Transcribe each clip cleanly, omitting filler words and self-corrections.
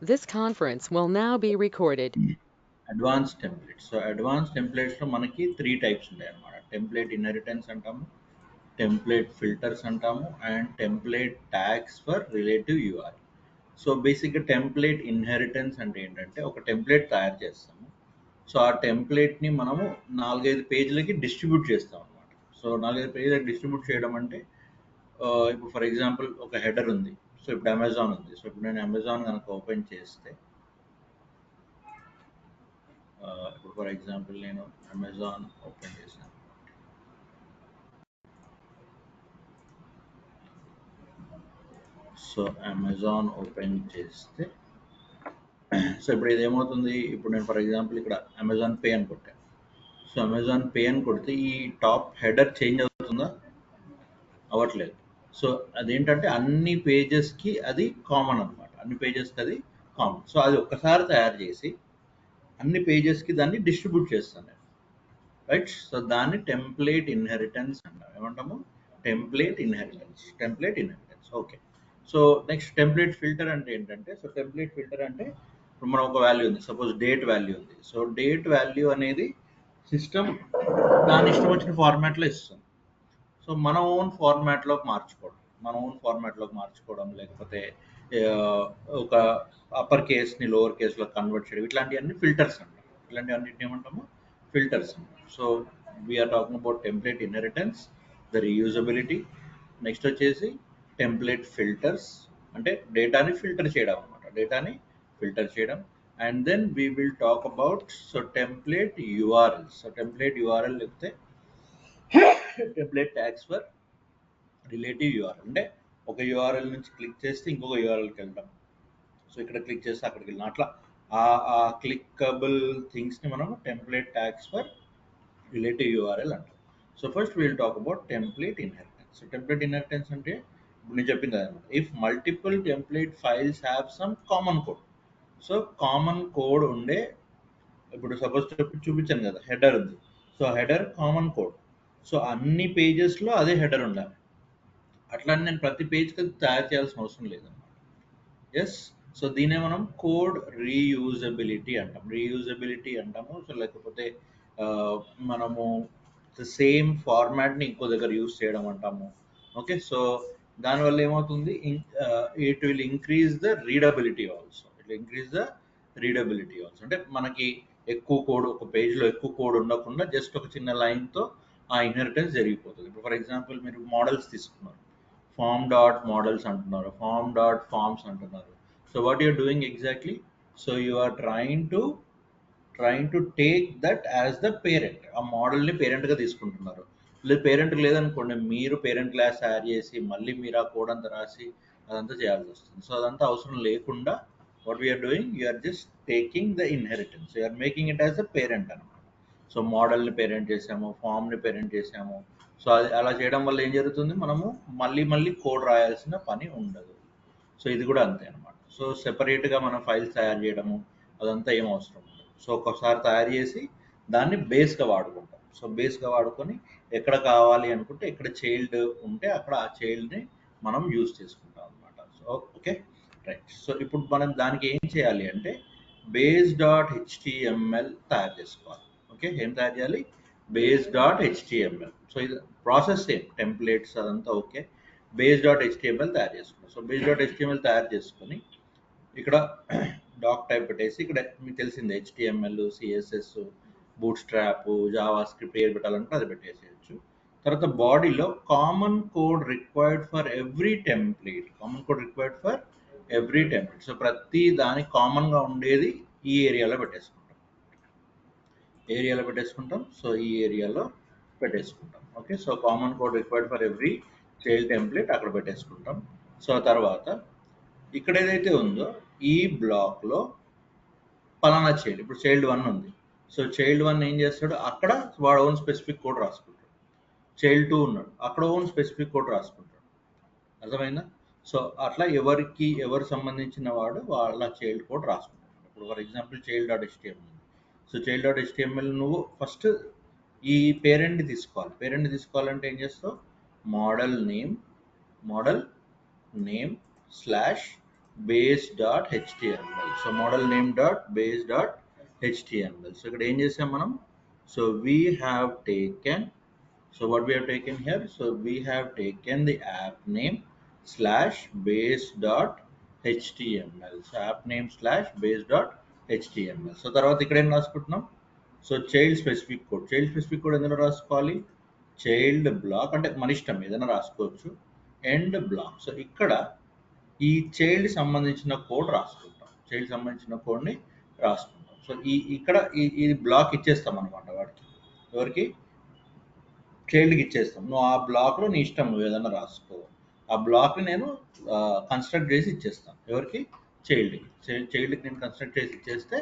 This conference will now be recorded. Advance templates. So advance టెంప్లెట్స్లో మనకి three types ఉంటాయి అన్నమాట. టెంప్లెట్ ఇన్హెరిటెన్స్ అంటాము, టెంప్లెట్ ఫిల్టర్స్ అంటాము, and template tags for relative URL. So బేసిక్గా template inheritance అంటే ఏంటంటే ఒక టెంప్లెట్ తయారు చేస్తాము. సో ఆ టెంప్లెట్ని మనము 4-5 పేజీలకి డిస్ట్రిబ్యూట్ చేస్తాం అనమాట. సో 4-5 పేజీలకి డిస్ట్రిబ్యూట్ చేయడం అంటే ఇప్పుడు ఫర్ ఎగ్జాంపుల్ ఒక హెడర్ ఉంది. సో ఇప్పుడు అమెజాన్ ఉంది. సో ఇప్పుడు నేను అమెజాన్ కనుక ఓపెన్ చేస్తే ఇప్పుడు ఫర్ ఎగ్జాంపుల్ నేను అమెజాన్ ఓపెన్ చేశాను. సో అమెజాన్ ఓపెన్ చేస్తే సో ఇప్పుడు ఇది ఏమవుతుంది, ఇప్పుడు నేను ఫర్ ఎగ్జాంపుల్ ఇక్కడ అమెజాన్ పే అని కొట్టాను. సో అమెజాన్ పే అని కొడితే ఈ టాప్ హెడర్ చేంజ్ అవుతుందా? అవ్వట్లేదు. సో అదేంటంటే అన్ని పేజెస్కి అది కామన్ అనమాట. అన్ని పేజెస్కి అది కామన్. సో అది ఒక్కసారి తయారు చేసి అన్ని పేజెస్కి దాన్ని డిస్ట్రిబ్యూట్ చేస్తాను నేను, రైట్? సో దాన్ని టెంప్లేట్ ఇన్హెరిటెన్స్ అంటారు. ఏమంటాము? Template inheritance. Okay. So next template filter అంటే ఏంటంటే, సో టెంప్లేట్ ఫిల్టర్ అంటే ఇప్పుడు మనం ఒక వాల్యూ ఉంది, సపోజ్ డేట్ వాల్యూ ఉంది. సో డేట్ వాల్యూ అనేది సిస్టమ్ దాని ఇష్టం వచ్చిన ఫార్మాట్లో ఇస్తుంది. సో మన ఓన్ ఫార్మాట్లోకి మార్చుకోవడం, లేకపోతే ఆ, ఒక అప్పర్ కేస్ని లోవర్ కేస్లో కన్వర్ట్ చేయడం, ఇట్లాంటివన్నీ ఫిల్టర్స్ అంటాం. ఇట్లాంటివన్నిటిని ఏమంటాము? ఫిల్టర్స్ అంటాం. So we are talking about template inheritance, the reusability. Next వచ్చేసి టెంప్లెట్ ఫిల్టర్స్, అంటే డేటాని ఫిల్టర్ చేయడం. And then we will talk about so template URL. So template URL లేకపోతే template tags for relative URL. అంటే ఒక యూఆర్ఎల్ నుంచి click చేస్తే ఇంకొక యూఆర్ఎల్కి వెళ్తాం. సో ఇక్కడ క్లిక్ చేస్తే అక్కడికి వెళ్ళిన అట్లా ఆ ఆ క్లిక్కబుల్ థింగ్స్ని మనం template tags for relative URL అంటాం. So first will talk about template inheritance. So template inheritance అంటే ఇప్పుడు నేను చెప్పింది అనమాట, if multiple template files have some common code. So common code ఉండే, ఇప్పుడు సపోజ్ చూపించాను కదా, హెడర్ ఉంది. So header common code. So అన్ని పేజెస్లో అదే హెడర్ ఉండాలి. అట్లా అని నేను ప్రతి పేజ్కి తయారు చేయాల్సిన అవసరం లేదన్నమాట. ఎస్. సో దీనే మనం కోడ్ రీయూజబిలిటీ అంటాము. సో లేకపోతే ఆ, మనము సేమ్ ఫార్మాట్ని ఇంకో దగ్గర యూజ్ చేయడం అంటాము. ఓకే. సో దానివల్ల ఏమవుతుంది, it will increase the readability also. అంటే మనకి ఎక్కువ కోడ్, ఒక పేజ్లో ఎక్కువ కోడ్ ఉండకుండా జస్ట్ ఒక చిన్న లైన్తో ఆ ఇన్హెరిటెన్స్ జరిగిపోతుంది. ఇప్పుడు ఫర్ ఎగ్జాంపుల్ మీరు మోడల్స్ తీసుకున్నారు, ఫామ్ డాట్ మోడల్స్ అంటున్నారు, ఫామ్ డాట్ ఫార్మ్స్ అంటున్నారు. So what you're doing exactly, so you are trying to take that as the parent. ఆ మోడల్ని పేరెంట్గా తీసుకుంటున్నారు. లేదు పేరెంట్ లేదనుకోండి, మీరు పేరెంట్ క్లాస్ తయారు చేసి మళ్ళీ మీరు ఆ కోడ్ అంతా రాసి అదంతా చేయాల్సి వస్తుంది. సో అదంతా అవసరం లేకుండా what we're doing, you're just taking the inheritance, you're making it as a parent అనమాట. సో మోడల్ని పేరెంట్ చేసాము, ఫామ్ని పేరెంట్ చేసాము. సో అది అలా చేయడం వల్ల ఏం జరుగుతుంది, మనము మళ్ళీ మళ్ళీ కోడ్ రాయాల్సిన పని ఉండదు. సో ఇది కూడా అంతే అనమాట. సో సెపరేట్గా మనం ఫైల్స్ తయారు చేయడము అదంతా ఏం అవసరం ఉండదు. సో ఒకసారి తయారు చేసి దాన్ని బేస్గా వాడుకుంటాం. సో బేస్గా వాడుకొని ఎక్కడ కావాలి అనుకుంటే, ఎక్కడ చైల్డ్ ఉంటే అక్కడ ఆ చైల్డ్ని మనం యూజ్ చేసుకుంటాం అనమాట. So okay, right. సో ఇప్పుడు మనం దానికి ఏం చేయాలి అంటే బేస్ డాట్ హెచ్టిఎంఎల్ తయారు చేసుకోవాలి. ఓకే, ఏం తయారు చేయాలి? Base dot HTML. సో ఇది ప్రాసెస్ సేమ్, టెంప్లెట్స్ అదంతా ఓకే. బేస్ డాట్ హెచ్టిఎంఎల్ తయారు చేసుకున్నాం. సో బేస్ డాట్ హెచ్టిఎంఎల్ తయారు చేసుకొని ఇక్కడ డాక్ టైప్ పెట్టేసి, ఇక్కడ మీకు తెలిసింది HTML, CSS, boot strap, Java script ఏది పెట్టాలంటే అది పెట్టేసేయచ్చు. తర్వాత బాడీలో common code required for every template. So ప్రతి దానికి కామన్గా ఉండేది ఈ ఏరియాలో పెట్టేసుకుంటాం. సో ఈ ఏరియాలో పెట్టేసుకుంటాం. Okay. So common code required for every child template అక్కడ పెట్టేసుకుంటాం. సో తర్వాత ఇక్కడ ఏదైతే ఉందో ఈ బ్లాక్లో పలానా చైల్డ్, ఇప్పుడు చైల్డ్ 1 ఉంది. సో చైల్డ్ 1 ఏం చేస్తాడు, అక్కడ వాడు ఓన్ స్పెసిఫిక్ కోడ్ రాసుకుంటాడు. చైల్డ్ 2 ఉన్నాడు, అక్కడ ఓన్ స్పెసిఫిక్ కోడ్ రాసుకుంటాడు. అర్థమైందా? సో అట్లా ఎవరు సంబంధించిన వాడు వాళ్ళ చైల్డ్ కోడ్ రాసుకుంటాడు. ఇప్పుడు for example child dot HTML ఉంది. సో చైల్డ్ డాట్ హెచ్టిఎంఎల్ నువ్వు ఫస్ట్ ఈ పేరెంట్ని తీసుకోవాలంటే ఏం చేస్తావు, model name model name slash base.html. So model name dot base dot html. So ఇక్కడ ఏం చేసాం మనం? So we have taken, so what we have taken here, so we have taken the app name slash base dot html. So app name slash base dot html. So తర్వాత ఇక్కడ ఏం రాసుకుంటున్నాం? So child specific code ఎందులో రాసుకోవాలి? Child black అంటే మన ఇష్టం ఏదైనా రాసుకోవచ్చు. End black. సో ఇక్కడ ఈ చైల్డ్ సంబంధించిన కోడ్ రాసుకుంటాం. చైల్డ్ సంబంధించిన కోడ్ని రాసుకుంటాం. సో ఇక్కడ ఈ బ్లాక్ ఇచ్చేస్తాం అనమాట వాడికి. ఎవరికి? చైల్డ్కి ఇచ్చేస్తాం. నువ్వు ఆ బ్లాక్లో నీ ఇష్టం, నువ్వు ఏదైనా రాసుకో. ఆ బ్లాక్ని నేను కన్స్ట్రక్ట్ చేసి ఇచ్చేస్తాను. ఎవరికి? చైల్డ్కి. చైల్డ్కి నేను కన్స్ట్రక్ట్ చేసి ఇచ్చేస్తే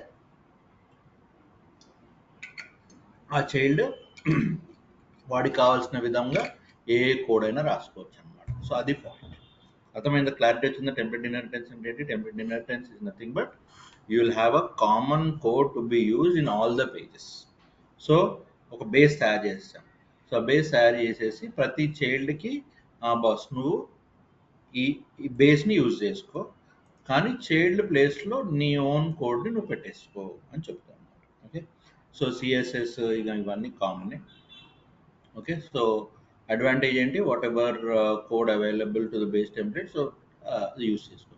ఆ చైల్డ్ వాడికి కావాల్సిన విధంగా ఏ కోడ్ అయినా రాసుకోవచ్చు అనమాట. సో అది పాయింట్. అర్థమైందా? క్లారిటీ వచ్చిందా? టెంప్లెట్ ఇన్హెరిటెన్స్ అంటే ఏంటి? Template inheritance is nothing but you will have a common code to be use in all the pages. So ఒక బేస్ తయారు చేస్తాం. సో బేస్ తయారు చేసేసి ప్రతి చైల్డ్కి బాస్ నువ్వు ఈ బేస్ని యూజ్ చేసుకో, కానీ చైల్డ్ ప్లేస్లో నీ ఓన్ కోడ్ని నువ్వు పెట్టేసుకో అని చెప్తాను. ఓకే, సో సిఎస్ఎస్ ఇవన్నీ కామనే. ఓకే, సో అడ్వాంటేజ్ ఏంటి? What ever code available to the base template, so use చేసుకో.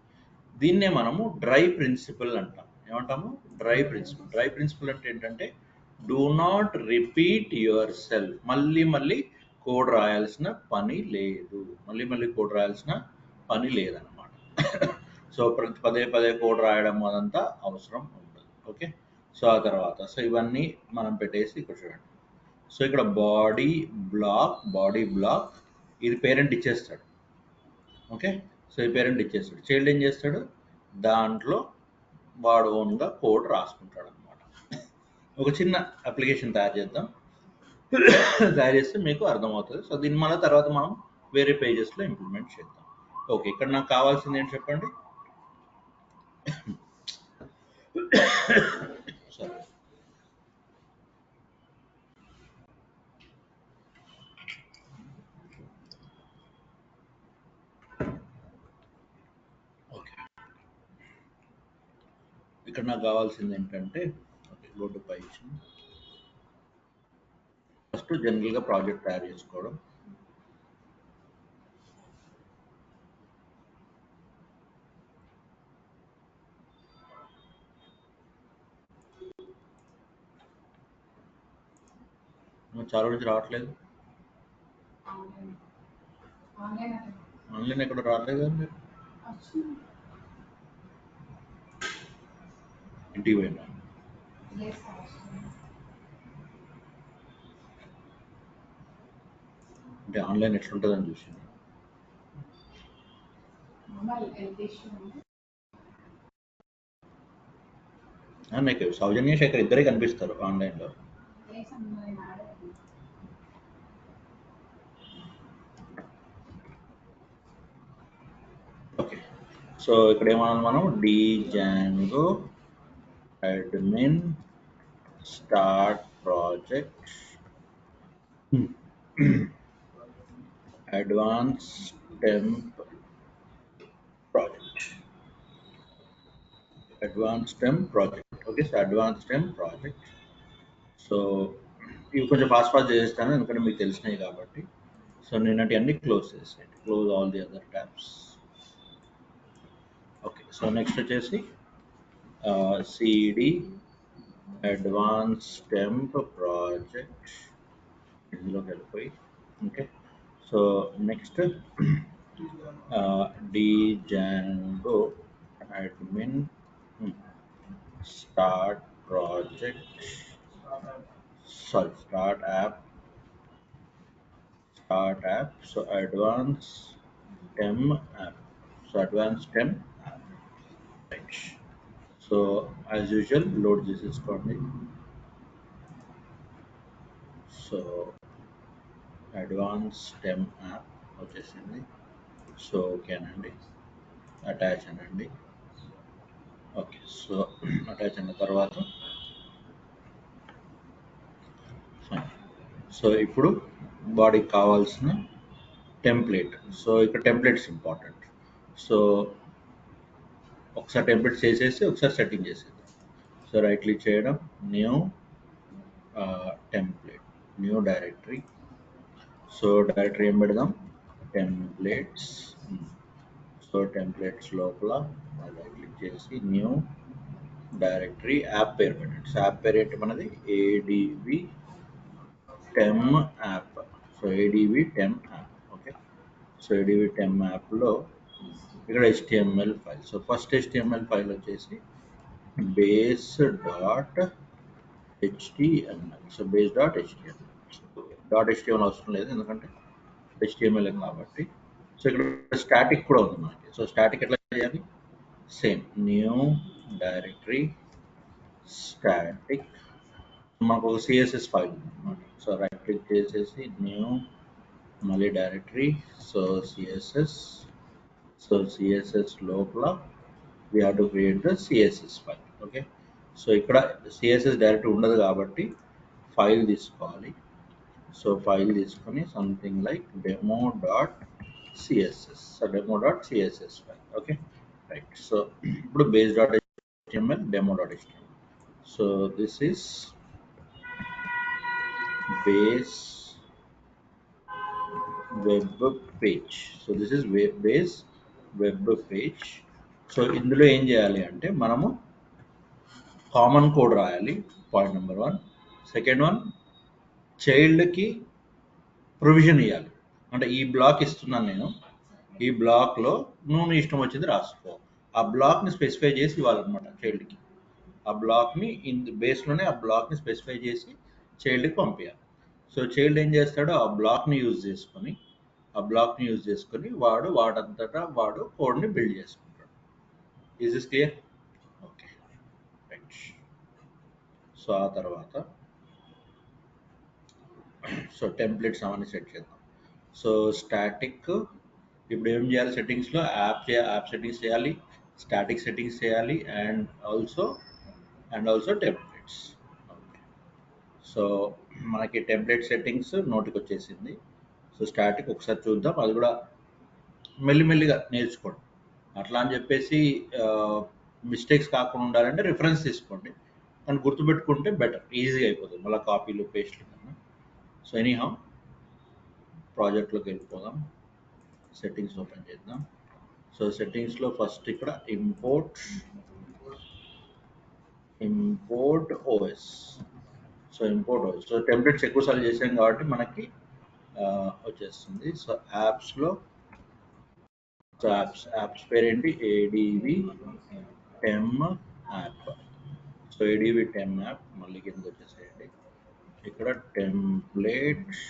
దీన్నే మనము డ్రై ప్రిన్సిపల్ అంటాం. ఏమంటాము? Dry principal. డ్రై ప్రిన్సిపల్ అంటే ఏంటంటే do not repeat your self. మళ్ళీ కోడ్ రాయాల్సిన పని లేదు. మళ్ళీ కోడ్ రాయాల్సిన పని లేదన్నమాట. సో పదే కోడ్ రాయడం అదంతా అవసరం ఉండదు. ఓకే, సో ఆ తర్వాత సో ఇవన్నీ మనం పెట్టేసి ఇక్కడ చూడండి. సో ఇక్కడ బాడీ బ్లాక్ ఇది పేరెంట్ ఇచ్చేస్తాడు. ఓకే, సో ఈ పేరెంట్ ఇచ్చేస్తాడు. చైల్డ్ ఏం చేస్తాడు? దాంట్లో వాడు ఓన్గా కోడ్ రాసుకుంటాడు అనమాట. ఒక చిన్న అప్లికేషన్ తయారు చేద్దాం. తయారు చేస్తే మీకు అర్థమవుతుంది. సో దీని మన తర్వాత మనం వేరే పేజెస్లో ఇంప్లిమెంట్ చేద్దాం. ఓకే, ఇక్కడ నాకు కావాల్సింది ఏంటి చెప్పండి? సరే, ఓకే, ఇక్కడ నాకు కావాల్సింది ఏంటంటే గో టు పైథాన్. ఫస్ట్ జనరల్గా ప్రాజెక్ట్ తయారు చేసుకోవడం. చాలా నుంచి రావట్లేదు. ఆన్లైన్ ఎక్కడ రావట్లేదు కదా మీరు? ఇంటికి పోయినా అంటే ఆన్లైన్ ఎట్లుంటుందని చూసింది. నాకు సౌజన్య శేఖర్ ఇద్దరే కనిపిస్తారు ఆన్లైన్లో. ఓకే, సో ఇక్కడ ఏమన్నా మనం django admin start project advanced temp project. Okay, so advance temp project. So ఇవి కొంచెం ఫాస్ట్ చేస్తాను ఎందుకంటే మీకు తెలిసినాయి కాబట్టి. సో నిన్నటి అన్ని క్లోజ్ చేసేయండి. Close all the other tabs. Okay, so next వచ్చేసి సిడి అడ్వాన్స్ టెంప్ ప్రాజెక్ట్ ఇందులోకి వెళ్ళిపోయి. Okay, so next django admin start app. So advanced tem app. Right. So as usual load this is coordinate. So advanced tem app వచ్చేసింది. So ఓకేనండి, attach అనండి. Okay, so attach అయిన తర్వాత so ఇప్పుడు బాడీకి కావాల్సిన టెంప్లెట్. సో ఇక్కడ templates important. So ఒకసారి టెంప్లెట్స్ చేసేసి ఒకసారి సెట్టింగ్ చేసేద్దాం. సో రైట్ క్లిక్ చేయడం, new template, new directory. So directory ఏం పెడదాం, టెంప్లెట్స్. సో టెంప్లెట్స్ లోపల రైట్ క్లిక్ చేసి న్యూ డైరెక్టరీ, యాప్ పేరు పెట్టండి. సో యాప్ పేరు ఏంటి మనది, ADV temp app. So ADV temp app. Okay, so ADV temp యాప్లో ఇక్కడ HTML file. So first HTML file వచ్చేసి base dot HTML. So base dot HTML. Dot HTML అవసరం లేదు ఎందుకంటే HTML కాబట్టి. సో ఇక్కడ స్టాటిక్ కూడా ఉంది మనకి. సో స్టాటిక్ ఎట్లా చేయాలి, సేమ్ న్యూ డైరెక్టరీ స్టాటిక్. మనకు ఒక CSS ఫైల్ ఉంది అనమాట. సో రైట్ క్లిక్ చేసేసి న్యూ, మళ్ళీ directory. So CSS. So CSS లోపల we have to create the CSS file. Okay, so ఇక్కడ CSS డైరెక్ట్ ఉండదు కాబట్టి ఫైల్ తీసుకోవాలి. సో ఫైల్ తీసుకొని something like demo dot CSS. So demo dot CSS file. Okay right. So ఇప్పుడు base dot HTML, demo dot HTML. So this is base web page. So this is base web page. So ఇందులో ఏం చేయాలి అంటే మనము common code రాయాలి, point number 1. Second one, చైల్డ్కి provision ఇవ్వాలి. అంటే ఈ బ్లాక్ ఇస్తున్నాను నేను, ఈ బ్లాక్లో నువ్వు నీ ఇష్టం వచ్చింది రాసుకో. ఆ బ్లాక్ని స్పెసిఫై చేసి ఇవ్వాలన్నమాట చైల్డ్కి. ఆ బ్లాక్ని బేస్లోనే ఆ బ్లాక్ని స్పెసిఫై చేసి చైల్డ్కి పంపించాలి. సో చైల్డ్ ఏం చేస్తాడో ఆ బ్లాక్ని యూజ్ చేసుకొని వాడు వాడంతటా వాడు కోడ్ని బిల్డ్ చేసుకుంటాడు. Is this clear? Okay right. So ఆ తర్వాత సో టెంప్లెట్స్ అవన్నీ సెట్ చేద్దాం. సో స్టాటిక్ ఇప్పుడు ఏం చేయాలి, సెట్టింగ్స్లో యాప్ సెట్టింగ్స్ చేయాలి, స్టాటిక్ సెట్టింగ్స్ చేయాలి, and also templates. Okay, so మనకి టెంప్లెట్ సెట్టింగ్స్ నోటికి వచ్చేసింది. సో స్టాటిక్ ఒకసారి చూద్దాం, అది కూడా మెల్లిమెల్లిగా నేర్చుకోండి. అట్లా అని చెప్పేసి మిస్టేక్స్ కాకుండా ఉండాలంటే రిఫరెన్స్ తీసుకోండి, కానీ గుర్తుపెట్టుకుంటే బెటర్, ఈజీగా అయిపోతుంది మళ్ళీ కాపీలు పేస్ట్లు కన్నా. సో ఎనీహౌ ప్రాజెక్ట్లోకి వెళ్ళిపోదాం, సెట్టింగ్స్ ఓపెన్ చేద్దాం. సో సెట్టింగ్స్లో ఫస్ట్ ఇక్కడ import OS. So import OS. So templates ఎక్కువసార్లు చేసాం కాబట్టి మనకి వచ్చేస్తుంది. సో యాప్స్లో సో యాప్స్ పేరేంటి, ఏడివి temp app. So ADV temp app మళ్ళీ కింద వచ్చేసేయండి. ఇక్కడ templates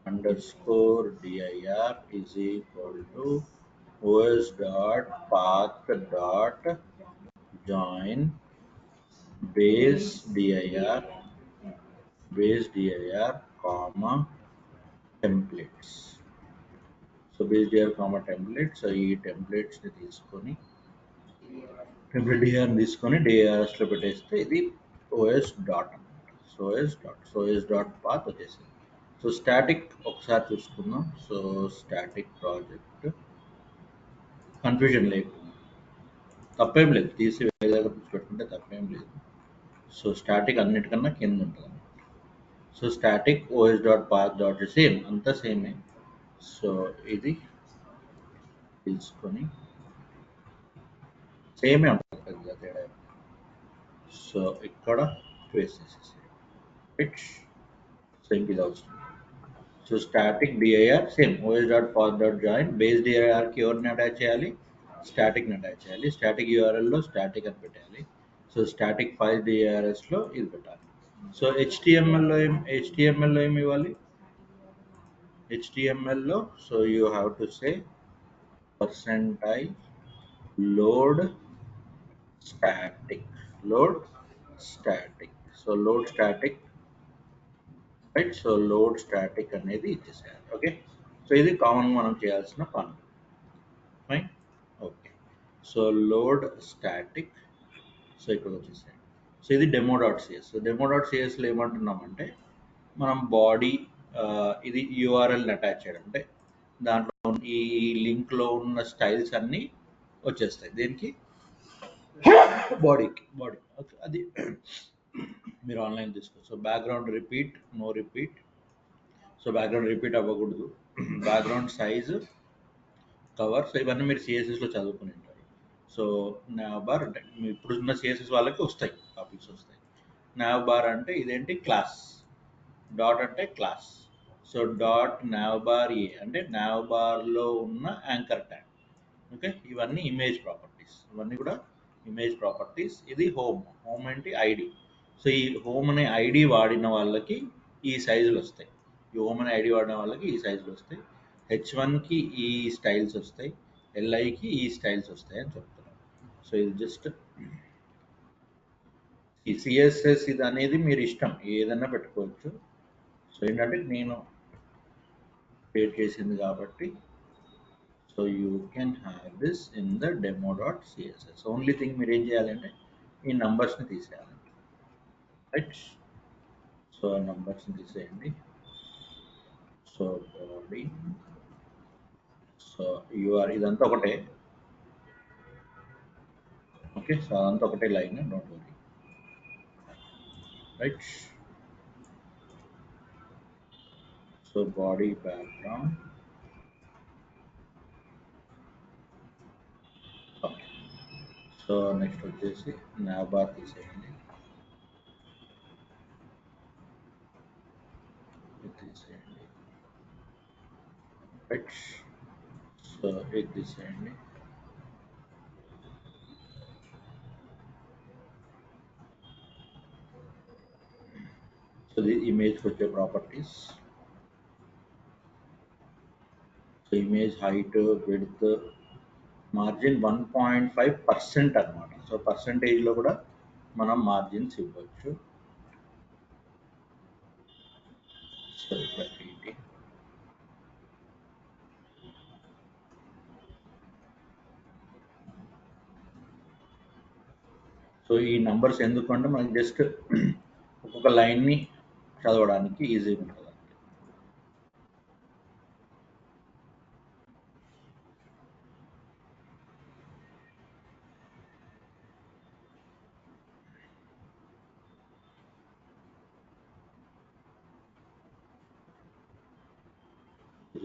_dir is equal to os.path.join base dir comma templates. So base dir comma templates. So ఈ టెంప్లెట్స్ ని తీసుకొని టెంప్లెట్ dir తీసుకొని dirs లో పెట్టేస్తే ఇది os డాట్ అనమాట. సో os డాట్ పాత్ వచ్చేసింది. సో స్టాటిక్ ఒకసారి చూసుకుందాం. సో స్టాటిక్ ప్రాజెక్ట్ కన్ఫ్యూజన్ లేదు, తప్పేం లేదు, తీసి వేరే దగ్గర పెట్టుకుంటే తప్పేం లేదు. సో స్టాటిక్ అన్నిటికన్నా కింద ఉంటుంది అనమాట. So static os.path. సేమ్ అంతా సేమే. సో ఇది తీసుకొని సేమే ఉంటుంది పెద్ద తేడా. సో ఇక్కడ వేసేసేసి సో ఇంక ఇది అవసరం. So static dir same os.path.join base dirకి ఎవరిని అటాచ్ చేయాలి, స్టాటిక్ని అటాచ్ చేయాలి. స్టాటిక్ URLలో స్టాటిక్ అని పెట్టాలి. సో స్టాటిక్ ఫైల్ DRSలో ఇది పెట్టాలి. సో HTMLలో ఏమి ఇవ్వాలి, HTMLలో so you have to say %load static. So load static right. So load static అనేది ఇచ్చేసేయాలి. ఓకే, సో ఇది కామన్ మనం చేయాల్సిన పని. Fine. Okay, so load static. So ఇక్కడ వచ్చేసేయండి. సో ఇది డెమో.cs. సో డెమో.csలో ఏమంటున్నామంటే మనం బాడీ ఇది URLని అటాచ్ చేయడం, అంటే దాంట్లో ఈ లింక్లో ఉన్న స్టైల్స్ అన్నీ వచ్చేస్తాయి. దీనికి బాడీకి బాడీ ఓకే అది మీరు ఆన్లైన్ తీసుకోవచ్చు. So background repeat, no repeat. So background repeat అవ్వకూడదు. Background size, cover. సో ఇవన్నీ మీరు సిఎస్ఎస్లో చదువుకుని ఉంటారు. సో నావ్ బార్ అంటే ఇప్పుడున్న సిఎస్ఎస్ వాళ్ళకి వస్తాయి, టాపిక్స్ వస్తాయి. నావ్ బార్ అంటే ఇదేంటి క్లాస్, డాట్ అంటే class. So dot nav bar a అంటే నావ్ బార్లో ఉన్న యాంకర్ ట్యాగ్. ఓకే, ఇవన్నీ ఇమేజ్ ప్రాపర్టీస్, ఇవన్నీ కూడా ఇమేజ్ ప్రాపర్టీస్. ఇది హోమ్, హోమ్ ఏంటి ఐడి. సో ఈ హోమ్ అనే ఐడి వాడిన వాళ్ళకి ఈ సైజులు వస్తాయి, ఈ హోమ్ అనే ఐడి వాడిన వాళ్ళకి ఈ సైజులు వస్తాయి. H1కి ఈ స్టైల్స్ వస్తాయి, LIకి ఈ స్టైల్స్ వస్తాయి అని చెప్తున్నాను. సో ఇది జస్ట్ ఈ సిఎస్ఎస్ ఇది అనేది మీరు ఇష్టం ఏదన్నా పెట్టుకోవచ్చు. సో ఏంటంటే నేను క్రియేట్ చేసింది కాబట్టి, so you can have this in the demo dot CSS. Only thing మీరు ఏం చేయాలంటే ఈ నంబర్స్ని తీసేయాలి, రైట్. సో నంబర్స్ని తీసేయండి. సో బాడీ, సో యూఆర్ ఇదంతా ఒకటే. ఓకే, సో అదంతా ఒకటే line, don't worry, right. So body background, okay. So next వచ్చేసి నావ్ బార్ తీసేయండి, ఇది తీసేయండి, రైట్. సో ఇది తీసేయండి. సో ఇది ఇమేజ్కి వచ్చే properties. So image height, width, margin 1.5% అనమాట. సో పర్సంటేజ్లో కూడా మనం మార్జిన్స్ ఇవ్వచ్చు. సో ఇక్కడ ఏంటి, సో ఈ నంబర్స్ ఎందుకంటే మనకి జస్ట్ ఒక్కొక్క లైన్ని చదవడానికి ఈజీగా ఉంటుంది.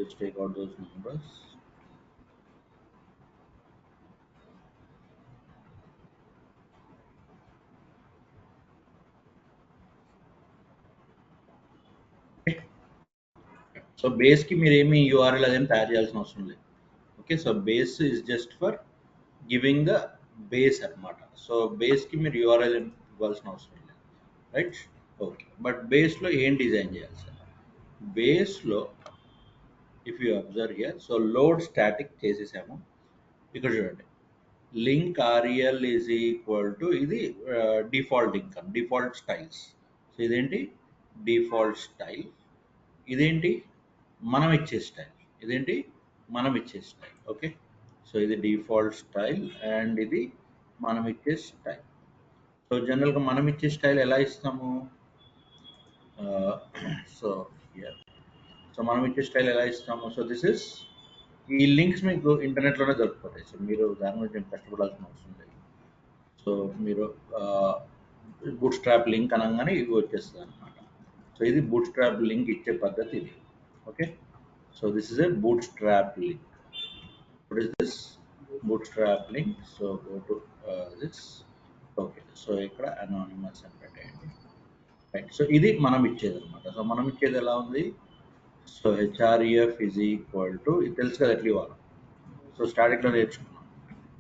Just take out those numbers. So బేస్కి మీరు ఏమి యూఆర్ఎల్ అదేమి తయారు చేయాల్సిన అవసరం లేదు. Okay, so base is just for giving the base అనమాట. సో బేస్కి మీరు యూఆర్ఎల్ ఇవ్వాల్సిన అవసరం లేదు, రైట్. ఓకే, బట్ బేస్లో ఏం డిజైన్ చేయాలి సార్? బేస్లో if you observe here, so load static చేసేసాము. ఇక్కడ చూడండి, link rel is equal to ఇది default income, default styles. So ఇదేంటి డిఫాల్ట్ స్టైల్, ఇదేంటి మనం ఇచ్చే స్టైల్, ఇదేంటి మనం ఇచ్చే స్టైల్. ఓకే, సో ఇది డిఫాల్ట్ స్టైల్ అండ్ ఇది మనం ఇచ్చే స్టైల్. సో జనరల్గా మనం ఇచ్చే స్టైల్ ఎలా ఇస్తాము? సో సో మనం ఇచ్చే స్టైల్ ఎలా ఇస్తాము? సో దిస్ ఇస్, ఈ లింక్స్ మీకు ఇంటర్నెట్లోనే దొరుకుతాయి. సో మీరు దాని గురించి ఏం కష్టపడాల్సిన అవసరం లేదు. సో మీరు బూట్ స్ట్రాప్ లింక్ అనగానే ఇవి వచ్చేస్తుంది అనమాట. సో ఇది బూట్ స్ట్రాప్ లింక్ ఇచ్చే పద్ధతి ఇది. Okay, so this is a boot strap link. what is this bootstrap link? So go to this. Okay, so ఇక్కడ అనానిమస్ అని పెట్టేయండి, రైట్. సో ఇది మనం ఇచ్చేది అనమాట. సో మనం ఇచ్చేది ఎలా ఉంది? So HREF is equal to, ఇది తెలుసు కదా ఎట్లా ఇవ్వాలి. సో స్టాటిక్లో నేర్చుకున్నాం.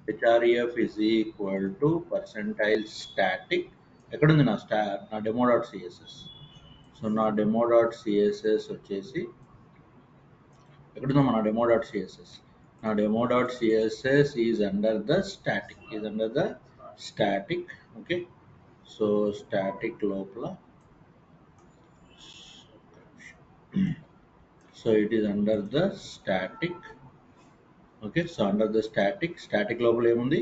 HREF is equal to percentile static. ఎక్కడుంది నా డెమో డాట్ సిఎస్ఎస్? సో నా డెమో డాట్ సిఎస్ఎస్ వచ్చేసి ఎక్కడుందో మన డెమో డాట్ సిఎస్ఎస్? నా demo dot CSS is under the static, is under the static. Okay, so static లోపల, so it is under the static. Okay, so under the static, static లోపల ఏముంది?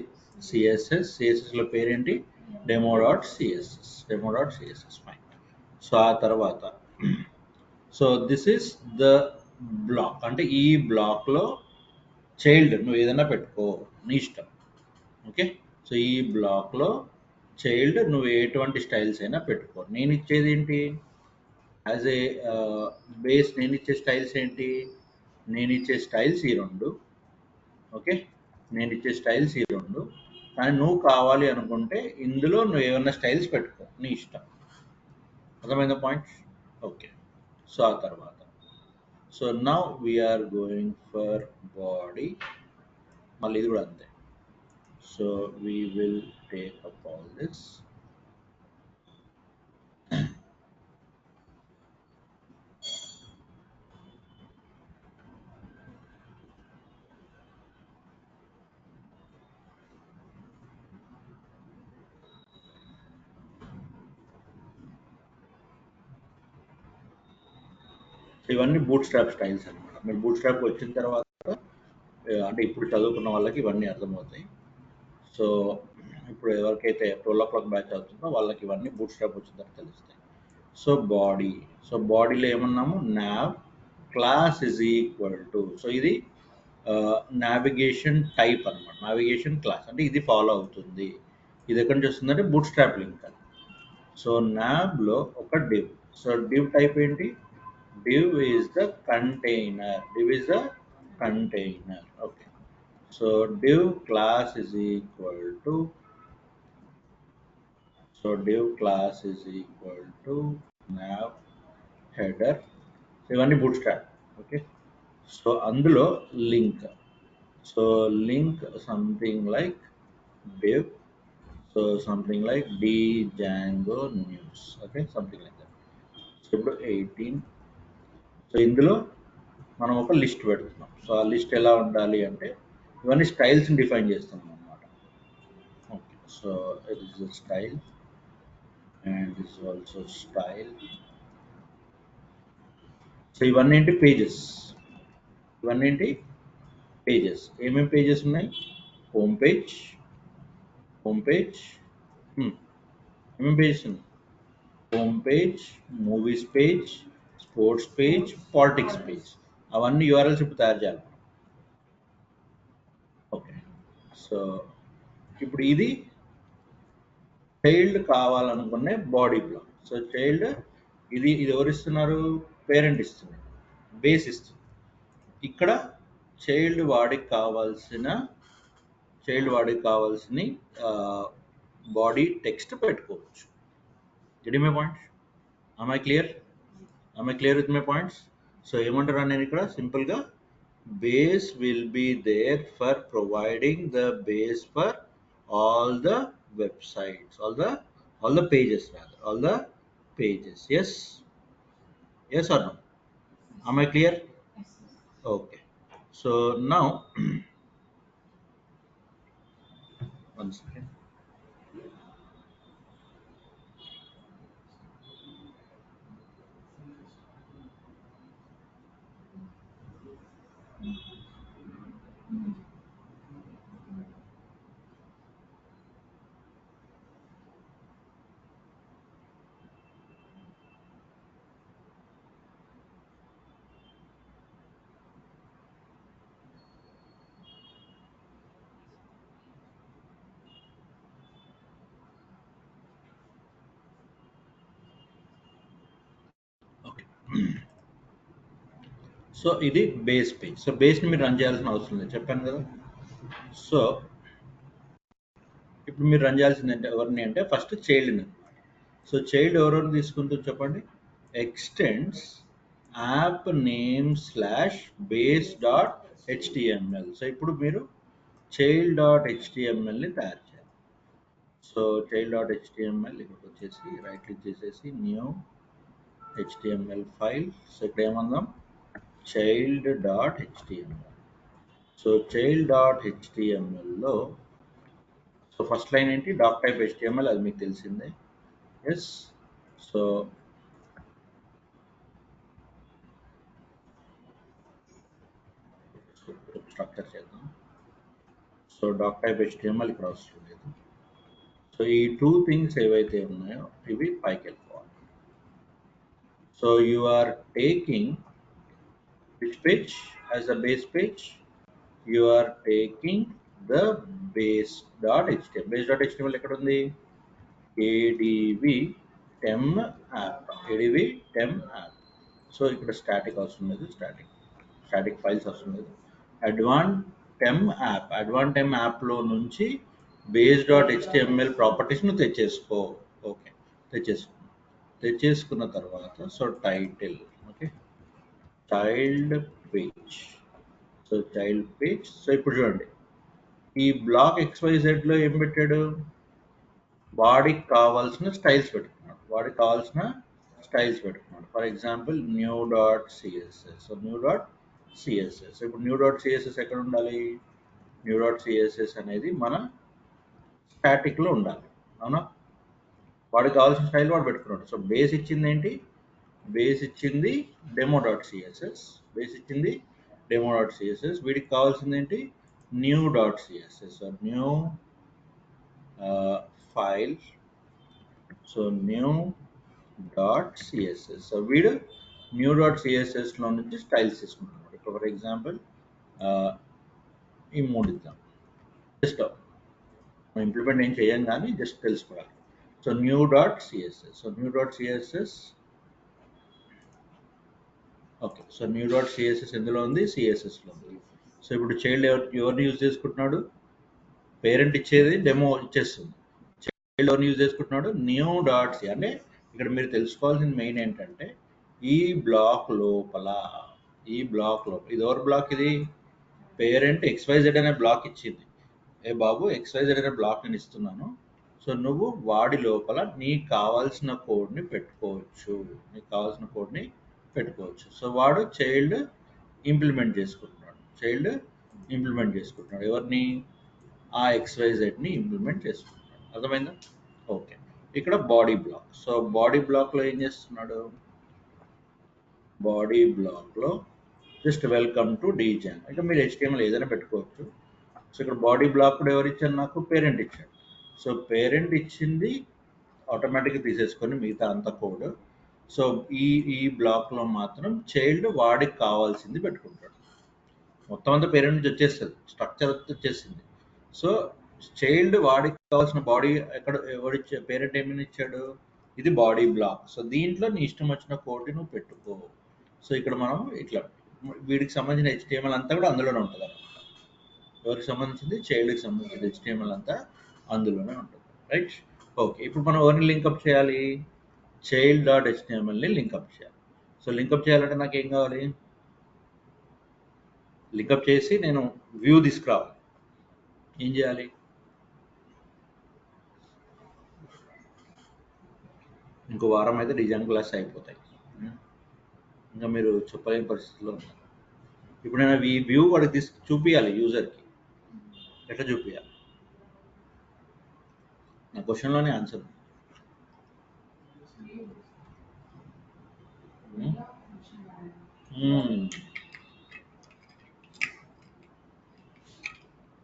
CSS, సిఎస్ఎస్లో పేరేంటి? Demo dot CSS, demo dot CSS. Fine. So ఆ తర్వాత, so this is the block, అంటే ఈ బ్లాక్లో child నువ్వు ఏదైనా పెట్టుకో, నీ ఇష్టం. ఓకే, సో ఈ బ్లాక్లో చైల్డ్ నువ్వు ఎటువంటి స్టైల్స్ అయినా పెట్టుకో. నేను ఇచ్చేది ఏంటి, యాజ్ ఏ బేస్ నేను ఇచ్చే స్టైల్స్ ఏంటి, నేను ఇచ్చే స్టైల్స్ ఈ రెండు. ఓకే, నేను ఇచ్చే స్టైల్స్ ఈ రెండు. కానీ నువ్వు కావాలి అనుకుంటే ఇందులో నువ్వు ఏమన్నా స్టైల్స్ పెట్టుకో, నీ ఇష్టం. అర్థమైందా పాయింట్? ఓకే. సో ఆ తర్వాత, so now we're going for body. మళ్ళీ ఇది కూడా అంతే. So we will take up all this. ఇవన్నీ బూట్ స్ట్రాప్ స్టైల్స్ అనమాట. మీరు బూట్ స్ట్రాప్ వచ్చిన తర్వాత అంటే ఇప్పుడు చదువుకున్న వాళ్ళకి ఇవన్నీ అర్థమవుతాయి. సో ఇప్పుడు ఎవరికైతే 12 o'clock బ్యాచ్ అవుతుందో వాళ్ళకి ఇవన్నీ బూట్ స్ట్రాప్ వచ్చిన తర్వాత తెలుస్తాయి. సో బాడీ, సో బాడీలో ఏమన్నాము, nav class is equal to, so ఇది నావిగేషన్ టైప్ అనమాట. నావిగేషన్ క్లాస్ అంటే ఇది ఫాలో అవుతుంది. ఇది ఎక్కడి నుంచి వస్తుందంటే బూట్ స్ట్రాప్ లింక్ అని. సో నాబ్లో ఒక డివ్. సో డివ్ టైప్ ఏంటి, div is the container. Div is the container. Okay. So div class is equal to, so div class is equal to nav header. So ఇవన్నీ bootstrap. Okay. So అందులో link. So link something like div. So something like Django news. Okay, something like that. So ఇప్పుడు 18. So ఇందులో మనం ఒక list పెడుతున్నాం. So ఆ list ఎలా ఉండాలి అంటే ఇవన్నీ స్టైల్స్ని డిఫైన్ చేస్తున్నాం అన్నమాట. Okay, so it is style and this also style. So ఇవన్నీ ఏంటి, పేజెస్. ఇవన్నీ ఏంటి, పేజెస్. ఏమేమి పేజెస్ ఉన్నాయి, హోమ్ పేజ్, హోమ్ పేజ్, ఏమేమి పేజెస్ ఉన్నాయి, home page, movies page, sports page, politics page. అవన్నీ యూఆర్ఎల్స్ ఇప్పుడు తయారు చేయాలి. ఓకే, సో ఇప్పుడు ఇది చైల్డ్ కావాలనుకునే బాడీ బ్లాక్. సో చైల్డ్ ఇది ఎవరు ఇస్తున్నారు, పేరెంట్ ఇస్తున్నారు, బేస్ ఇస్తుంది. ఇక్కడ చైల్డ్ వాడికి కావాల్సిన బాడీ టెక్స్ట్ పెట్టుకోవచ్చు. ఇది my point. am I clear am I clear with my points? So ఏమంటారా, నేను ఇక్కడ సింపుల్గా base will be there for providing the base for all the websites, all the pages rather, all the pages. Yes or no? Am I clear? Okay, so now one second. Okay. So ఇది base page. So బేస్ని మీరు run చేయాల్సిన అవసరం లేదు, చెప్పాను కదా. So ఇప్పుడు మీరు run చేయాల్సింది అంటే ఎవరిని అంటే ఫస్ట్ చైల్డ్ని. సో చైల్డ్ ఎవరెవరు తీసుకుంటారు చెప్పండి, extends app name slash base dot HTML. So ఇప్పుడు మీరు చైల్డ్ డాట్ హెచ్టిఎంఎల్ని తయారు చేయాలి. సో చైల్డ్ డాట్ హెచ్టిఎంఎల్ ఇక్కడికి వచ్చేసి రైట్ క్లిక్ చేసేసి న్యూ హెచ్టిఎంఎల్ ఫైల్. సో ఇక్కడ ఏమందాం, child dot HTML. So child dot హెచ్టిఎంఎల్లో సో ఫస్ట్ లైన్ ఏంటి, డాక్ టైప్ హెచ్టిఎంఎల్, అది మీకు తెలిసిందే. ఎస్. సో స్ట్రక్చర్ చేద్దాం. సో డాక్ టైప్ హెచ్టిఎంఎల్ ఇక్కడ అవసరం లేదు. సో ఈ టూ థింగ్స్ ఏవైతే ఉన్నాయో ఇవి పైకి వెళ్ళిపోవాలి. So you are taking which page as a base page, you are taking the base.html. Base.html ఎక్కడ ఉంది? adv tem app. adv tem app. So ఇక్కడ స్టాటిక్ అవసరం లేదు, స్టాటిక్ ఫైల్స్ అవసరం లేదు. అడ్వాన్ టెమ్ యాప్లో నుంచి base.html ప్రాపర్టీస్ను తెచ్చేసుకో. ఓకే, తెచ్చేసుకున్న తర్వాత so title, okay, child page. So ఇప్పుడు చూడండి, ఈ బ్లాక్ XYZ లో ఏం పెట్టాడు? వాడికి కావాల్సిన స్టైల్స్ పెట్టుకున్నాడు. For example new.css. So new.css. ఇప్పుడు new.css ఎక్కడ ఉండాలి? new.css అనేది మన స్టాటిక్ లో ఉండాలి, అవునా? వాడికి కావాల్సిన స్టైల్ వాడు పెట్టుకున్నాడు. సో బేస్ ఇచ్చింది ఏంటి? బేస్ ఇచ్చింది డెమో.css. వీడికి కావాల్సింది ఏంటి? new.css. So new file, so new.css. So వీడు new.css లో నుంచి స్టైల్స్ తీసుకుంటున్నాడు. ఇప్పుడు ఫర్ ఎగ్జాంపుల్ ఈ మూడు ఇద్దాం. జస్ట్ ఇంప్లిమెంట్ ఏం చేయం కానీ జస్ట్ తెలుసుకోవాలి. So new.css. Okay, so new.css ఎందులో ఉంది? CSSలో ఉంది. సో ఇప్పుడు చైల్డ్ ఎవరిని యూజ్ చేసుకుంటున్నాడు? పేరెంట్ ఇచ్చేది డెమో ఇచ్చేస్తుంది. చైల్డ్ ఎవరిని యూజ్ చేసుకుంటున్నాడు? new.c. అంటే ఇక్కడ మీరు తెలుసుకోవాల్సిన మెయిన్ ఏంటంటే ఈ బ్లాక్ లోపల ఇది ఎవరి బ్లాక్? ఇది పేరెంట్ XYZ అనే బ్లాక్ ఇచ్చింది. ఏ బాబు, XYZ అనే బ్లాక్ నేను ఇస్తున్నాను, సో నువ్వు వాడి లోపల నీకు కావాల్సిన కోడ్ని పెట్టుకోవచ్చు. సో వాడు చైల్డ్ ఇంప్లిమెంట్ చేసుకుంటున్నాడు. ఎవరిని? ఆ XYZని ఇంప్లిమెంట్ చేసుకుంటున్నాడు. అర్థమైందా? ఓకే, ఇక్కడ బాడీ బ్లాక్. సో బాడీ బ్లాక్లో ఏం చేస్తున్నాడు? బాడీ బ్లాక్లో జస్ట్ వెల్కమ్ టు DJang. ఇక మీరు HTML ఏదైనా పెట్టుకోవచ్చు. సో ఇక్కడ బాడీ బ్లాక్ కూడా ఎవరు ఇచ్చారు? నాకు పేరెంట్ ఇచ్చాడు. సో పేరెంట్ ఇచ్చింది ఆటోమేటిక్గా తీసేసుకొని మిగతా అంత కోడ్. సో ఈ బ్లాక్లో మాత్రం చైల్డ్ వాడికి కావాల్సింది పెట్టుకుంటాడు. మొత్తం అంతా పేరెంట్ నుంచి వచ్చేస్తుంది, స్ట్రక్చర్ వచ్చేసింది. సో చైల్డ్ వాడికి కావాల్సిన బాడీ పేరెంట్ ఏమైనా ఇచ్చాడు? ఇది బాడీ బ్లాక్. సో దీంట్లో నీ ఇష్టం వచ్చిన కోడ్ నువ్వు పెట్టుకో. సో ఇక్కడ మనం ఇట్లా వీడికి సంబంధించిన HTML అంతా కూడా అందులోనే ఉంటుంది అన్నమాట. ఎవరికి సంబంధించింది? చైల్డ్కి సంబంధించిన HTML అంతా అందులోనే ఉంటుంది, రైట్? ఓకే, ఇప్పుడు మనం ఎవరిని లింకప్ చేయాలి? child.htmlని లింకప్ చేయాలి. సో లింకప్ చేయాలంటే నాకు ఏం కావాలి? లింకప్ చేసి నేను వ్యూ తీసుకురావాలి. ఏం చేయాలి? ఇంకో వారం అయితే డిజైన్ క్లాస్ అయిపోతాయి, ఇంకా మీరు చెప్పలేని పరిస్థితిలో ఉన్నారు. ఇప్పుడు నేను ఈ వ్యూ వాడికి చూపించాలి, యూజర్కి. ఎట్లా చూపించాలి? నా క్వశ్చన్లోనే ఆన్సర్.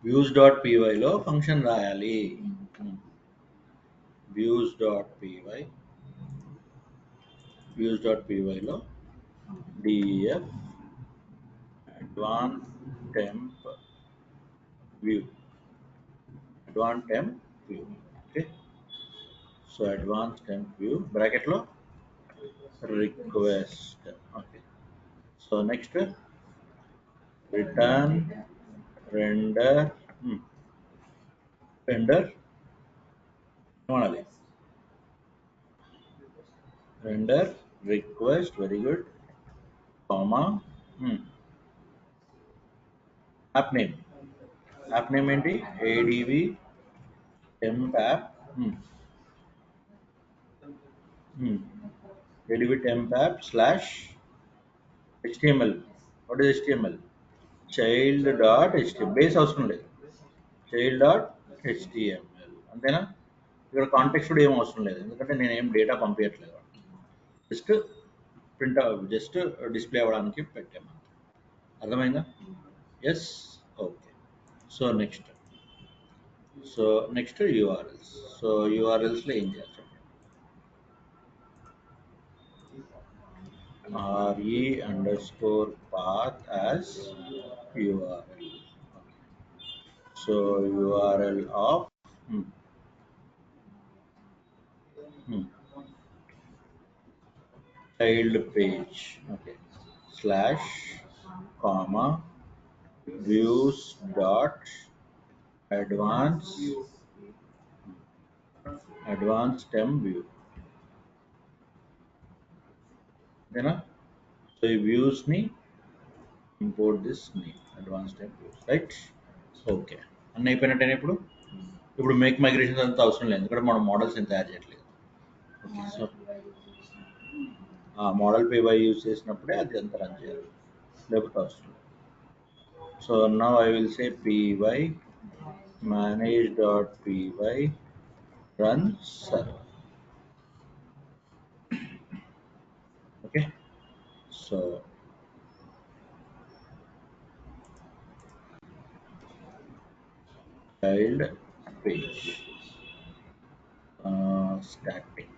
views.pyలో ఫంక్షన్ రాయాలి. views.pyలో def advanced temp view. Okay, so advanced temp view బ్రాకెట్లో request. Okay, so next return render ఏమనాలి? Render request. Very good. Comma app name ఏంటి? adv temp app. adv temp app /html. What is HTML? child.html. Base అవసరం లేదు, child.html. అంతేనా? ఇక్కడ context కూడా ఏం అవసరం లేదు, ఎందుకంటే నేను ఏం డేటా పంపించట్లేదు. జస్ట్ జస్ట్ డిస్ప్లే అవ్వడానికి పెట్టాము. అర్థమైందా? Yes, okay. So next URLs. So URLస్లో ఏం చేయాలి? re_path as URL. So URL of hmm, hmm, child page. Okay. Slash comma views dot advanced advanced tem view. Then so ఈ views ని import this name advanced tem views, right? Okay. అన్నీ అయిపోయినట్టేనా ఇప్పుడు? ఇప్పుడు make migrations అంతా అవసరం లేదు, ఎందుకంటే మనం మోడల్స్ ఏం తయారు చేయట్లేదు. Okay. So model py use చేసినప్పుడే అది అంతా రన్ చేయాలి, లేకపోతే అవసరం లేదు. So now I will say py manage dot py run server. Okay. So child page static.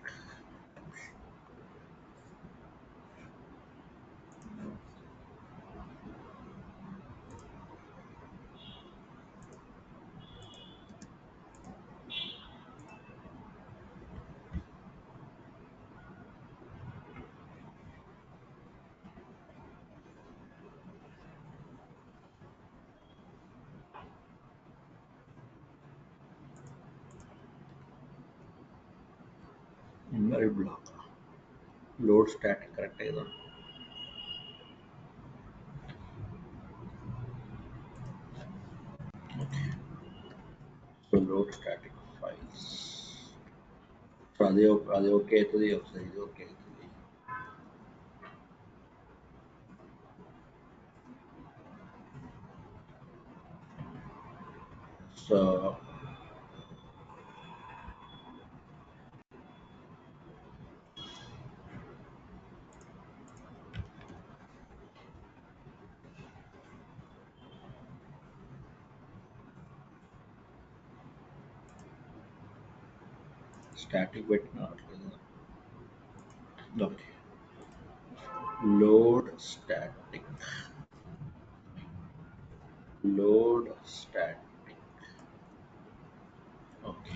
Invalid block. Load static correct either. Okay. So load static files. So అది okay అవుతుంది, ఒకసారి ఇది ఓకే అవుతుంది. So static పెట్టిన okay. Load static okay.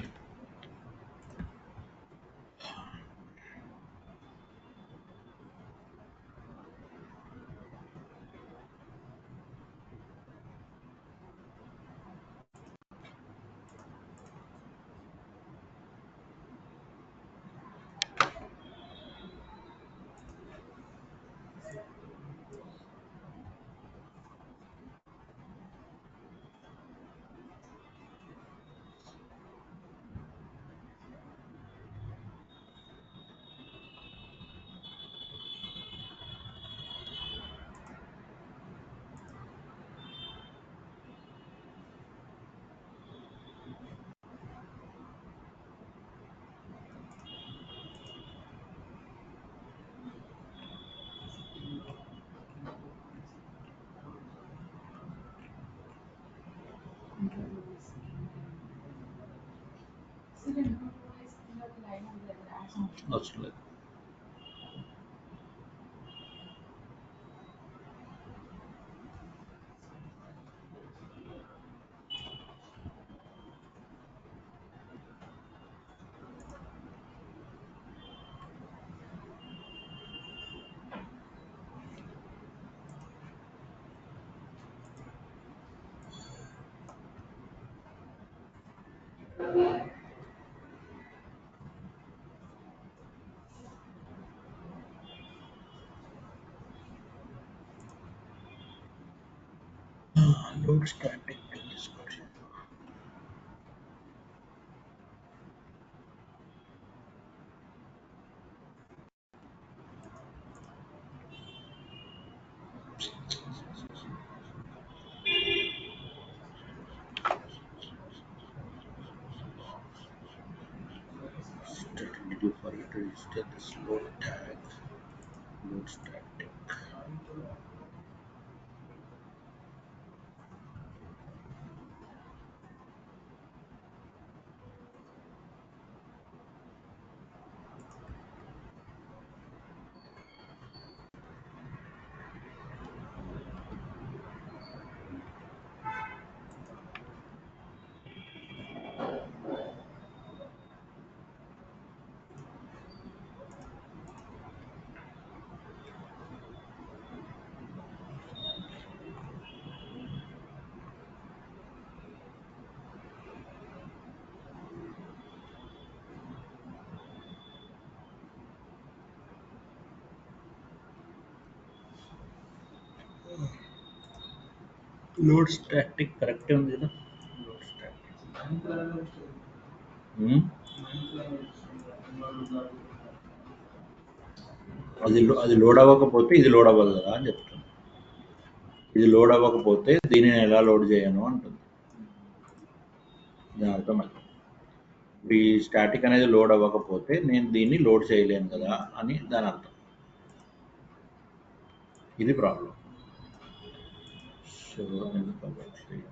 అవసరం లేదు. Load static తీసుకోండి. Did you forget to register this load tag? Load static. Load static కరెక్టే ఉంది కదా. Load static. అది లోడ్ అవ్వకపోతే ఇది లోడ్ అవ్వదు కదా అని చెప్తుంది. ఇది లోడ్ అవ్వకపోతే దీనిని ఎలా లోడ్ చేయను అంటుంది. దాని అర్థం అది. ఈ స్టాటిక్ అనేది లోడ్ అవ్వకపోతే నేను దీన్ని లోడ్ చేయలేను కదా అని దాని అర్థం. ఇది ప్రాబ్లం. సో ఎందుకు అవ్వట్లేదు?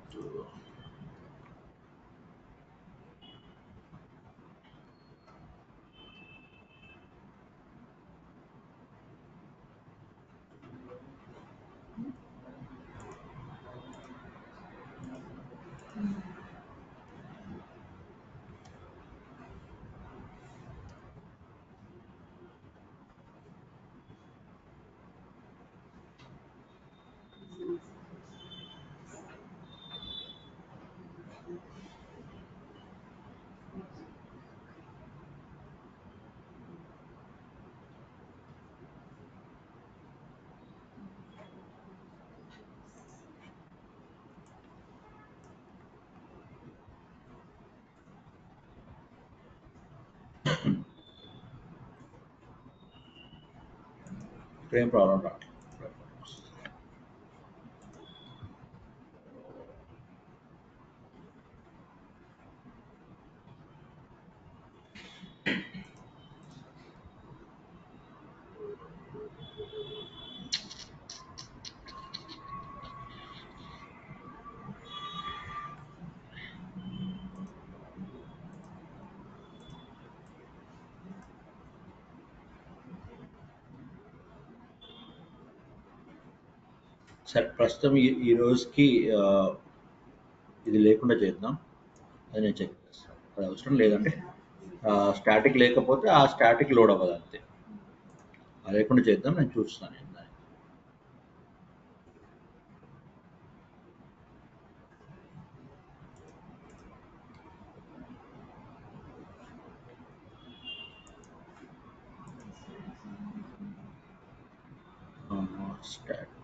ఇక్కడేం ప్రాబ్లం రావట్లేదు. సరే ప్రస్తుతం ఈ రోజుకి ఇది లేకుండా చేద్దాం. అది నేను చెక్ చేస్తాను. అది అవసరం లేదంటే స్టాటిక్ లేకపోతే ఆ స్టాటిక్ లోడ్ అవ్వదు అంతే. అది లేకుండా చేద్దాం, నేను చూస్తాను ఏంటని. స్టాటిక్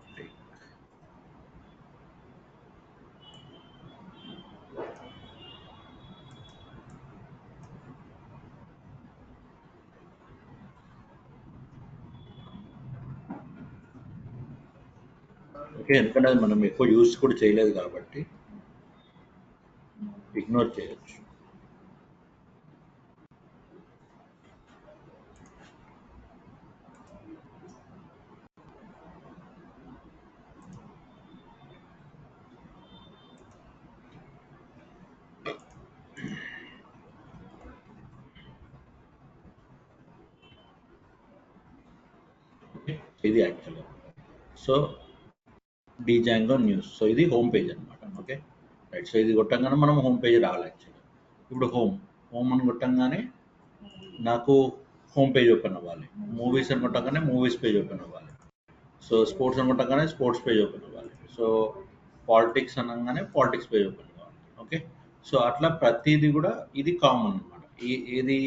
ఓకే, ఎందుకంటే అది మనం ఎక్కువ యూస్ కూడా చేయలేదు కాబట్టి ఇగ్నోర్ చేయొచ్చు. ఇది యాక్చువల్గా సో డిజాంగో న్యూస్. సో ఇది హోమ్ పేజ్ అనమాట. Okay right. సో ఇది కొట్టంగానే మనం హోమ్ పేజ్ రావాలి యాక్చువల్గా. ఇప్పుడు హోమ్ అని కొట్టంగానే నాకు హోమ్ పేజ్ ఓపెన్ అవ్వాలి. మూవీస్ అని కొట్టంగానే మూవీస్ పేజ్ ఓపెన్ అవ్వాలి. సో స్పోర్ట్స్ అని కొట్టంగానే స్పోర్ట్స్ పేజ్ ఓపెన్ అవ్వాలి. సో పాలిటిక్స్ అనగానే పాలిటిక్స్ పేజ్ ఓపెన్ అవ్వాలి. ఓకే, సో అట్లా ప్రతిదీ కూడా ఇది కామన్ అనమాట. ఏది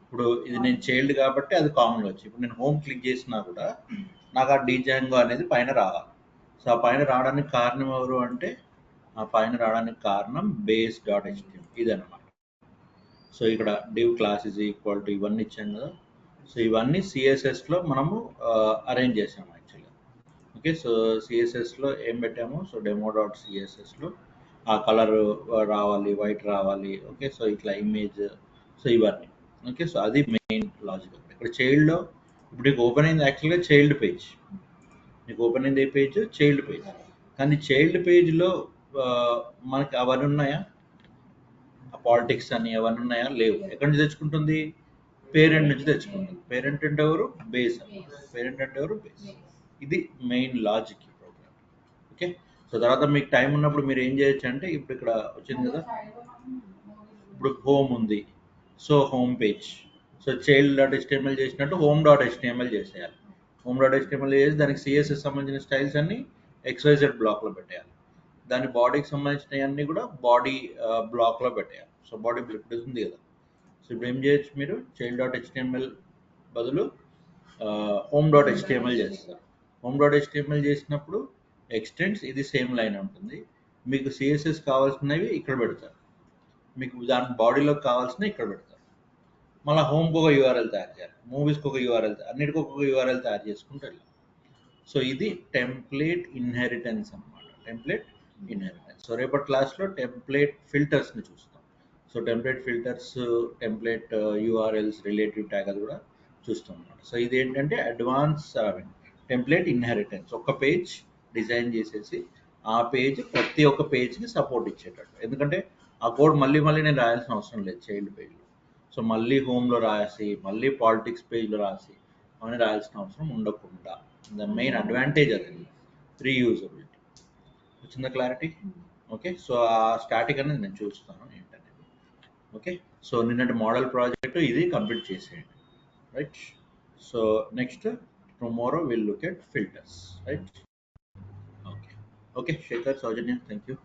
ఇప్పుడు ఇది నేను చైల్డ్ కాబట్టి అది కామన్గా వచ్చి ఇప్పుడు నేను హోమ్ క్లిక్ చేసినా కూడా నాకు ఆ డిజాంగో అనేది పైన రావాలి. సో ఆ పైన రావడానికి కారణం ఎవరు అంటే ఆ పైన రావడానికి కారణం బేస్ డాట్ హెచ్టిఎం ఇదనమాట. సో ఇక్కడ div class is equal to ఇవన్నీ ఇచ్చాం కదా. సో ఇవన్నీ సిఎస్ఎస్లో మనము అరేంజ్ చేసాము యాక్చువల్గా. ఓకే, సో సిఎస్ఎస్లో ఏం పెట్టాము, సో డెమో డాట్ సిఎస్ఎస్లో ఆ కలర్ రావాలి, వైట్ రావాలి. ఓకే, సో ఇట్లా ఇమేజ్, సో ఇవన్నీ. ఓకే, సో అది మెయిన్ లాజిక్. ఇక్కడ చైల్డ్లో ఇప్పుడు నీకు ఓపెన్ అయింది యాక్చువల్గా చైల్డ్ పేజ్. నీకు ఓపెన్ అయింది ఏ పేజ్? Child page. కానీ చైల్డ్ పేజ్లో మనకి అవన్నీ ఉన్నాయా? ఆ పాలిటిక్స్ అని అవన్నీ ఉన్నాయా? లేవు. ఎక్కడి నుంచి తెచ్చుకుంటుంది? పేరెంట్ నుంచి తెచ్చుకుంటుంది. పేరెంట్ అంటే ఎవరు? బేస్. పేరెంట్ అంటే ఎవరు? బేస్. ఇది మెయిన్ లాజిక్ ఈ ప్రోగ్రామ్. ఓకే, సో తర్వాత మీకు టైం ఉన్నప్పుడు మీరు ఏం చేయొచ్చు అంటే ఇప్పుడు ఇక్కడ వచ్చింది కదా, ఇప్పుడు హోమ్ ఉంది. So home page. So child dot HTML చేసినట్టు హోమ్ డాట్ హెచ్టిఎంఎల్ చేసేయాలి. హోమ్ డాట్ హెచ్టిఎంఎల్ చేసి దానికి సిఎస్ఎస్ సంబంధించిన స్టైల్స్ అన్ని XYZ బ్లాక్లో పెట్టేయాలి. దాని బాడీకి సంబంధించినవి అన్నీ కూడా బాడీ బ్లాక్లో పెట్టేయాలి. సో బాడీ ఇప్పుడు ఉంది కదా. సో ఇప్పుడు ఏం చేయొచ్చు, మీరు చైల్డ్ డాట్ హెచ్టిఎంఎల్ బదులు హోమ్ డాట్ హెచ్టిఎంఎల్ చేస్తారు. హోమ్ డాట్ హెచ్టిఎంఎల్ చేసినప్పుడు ఎక్స్టెండ్స్ ఇది సేమ్ లైన్ ఉంటుంది. మీకు సిఎస్ఎస్ కావాల్సినవి ఇక్కడ పెడతారు, మీకు దాని బాడీలో కావాల్సినవి ఇక్కడ పెడతారు. మళ్ళీ హోమ్కి ఒక యూఆర్ఎల్ తయారు చేయాలి, మూవీస్కి ఒక యూఆర్ఎల్, అన్నిటికీ ఒక్కొక్క యూఆర్ఎల్ తయారు చేసుకుంటూ వెళ్ళాలి. సో ఇది టెంప్లేట్ ఇన్హెరిటెన్స్ అన్నమాట, టెంప్లేట్ ఇన్హెరిటెన్స్. సో రేపటి క్లాస్లో టెంప్లేట్ ఫిల్టర్స్ని చూస్తాం. So template filters, template URLs, relative tag అది కూడా చూస్తాం అన్నమాట. సో ఇది ఏంటంటే అడ్వాన్స్ టెంప్లేట్ ఇన్హెరిటెన్స్. ఒక పేజ్ డిజైన్ చేసేసి ఆ పేజ్ ప్రతి ఒక్క పేజ్కి సపోర్ట్ ఇచ్చేటట్టు, ఎందుకంటే ఆ కోడ్ మళ్ళీ మళ్ళీ నేను రాయాల్సిన అవసరం లేదు చైల్డ్ పేజ్లో. సో మళ్ళీ హోమ్లో రాసి మళ్ళీ పాలిటిక్స్ పేజ్లో రాసి అవన్నీ రాయాల్సిన అవసరం ఉండకుండా, ద మెయిన్ అడ్వాంటేజ్ అది రీయూజబిలిటీ. వచ్చిందా క్లారిటీ? ఓకే, సో ఆ స్టాటిక్ అనేది నేను చూస్తాను ఏంటనేది. ఓకే, సో నిన్నటి మోడల్ ప్రాజెక్ట్ ఇది కంప్లీట్ చేసేయండి, right? So next tomorrow will look at filters, right? Okay okay, Shekhar, Soujanya, thank you.